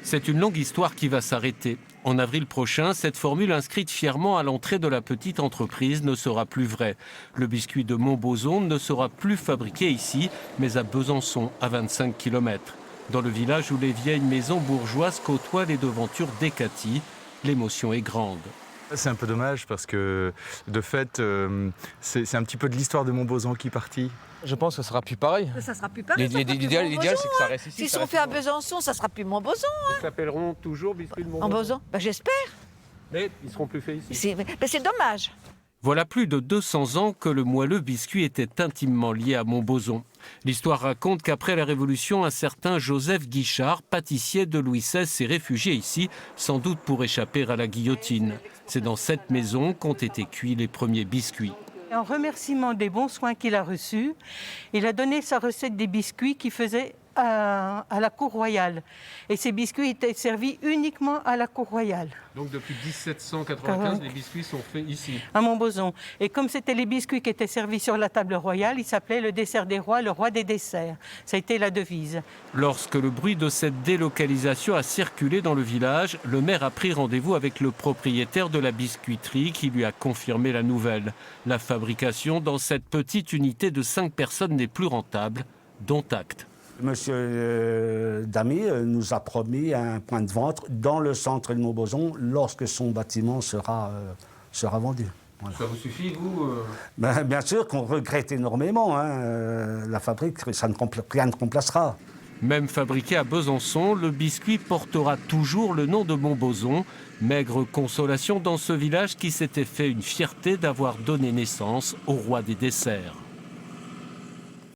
C'est une longue histoire qui va s'arrêter. En avril prochain, cette formule inscrite fièrement à l'entrée de la petite entreprise ne sera plus vraie. Le biscuit de Montbozon ne sera plus fabriqué ici, mais à Besançon, à 25 km. Dans le village où les vieilles maisons bourgeoises côtoient les devantures d'Hécatie, l'émotion est grande. C'est un peu dommage parce que, de fait, c'est un petit peu de l'histoire de Montbozon qui est partie. Je pense que ça sera plus pareil. Ça sera plus pareil. L'idéal, c'est que ça reste ici. S'ils sont faits à Besançon, ça sera plus Montbozon. Ils s'appelleront toujours biscuits de En Bozon, j'espère. Mais ils seront plus faits ici. C'est dommage. Voilà plus de 200 ans que le moelleux biscuit était intimement lié à Montbozon. L'histoire raconte qu'après la Révolution, un certain Joseph Guichard, pâtissier de Louis XVI, s'est réfugié ici, sans doute pour échapper à la guillotine. C'est dans cette maison qu'ont été cuits les premiers biscuits. En remerciement des bons soins qu'il a reçus, il a donné sa recette des biscuits qu'il faisait à la cour royale. Et ces biscuits étaient servis uniquement à la cour royale. Donc depuis 1795, les biscuits sont faits ici. À Montbozon. Et comme c'était les biscuits qui étaient servis sur la table royale, il s'appelait le dessert des rois, le roi des desserts. Ça a été la devise. Lorsque le bruit de cette délocalisation a circulé dans le village, le maire a pris rendez-vous avec le propriétaire de la biscuiterie qui lui a confirmé la nouvelle. La fabrication dans cette petite unité de 5 personnes n'est plus rentable, dont acte. Monsieur Damy nous a promis un point de vente dans le centre de Montbozon lorsque son bâtiment sera vendu. Voilà. Ça vous suffit, vous Bien sûr qu'on regrette énormément. La fabrique, rien ne remplacera. Même fabriqué à Besançon, le biscuit portera toujours le nom de Montbozon. Maigre consolation dans ce village qui s'était fait une fierté d'avoir donné naissance au roi des desserts.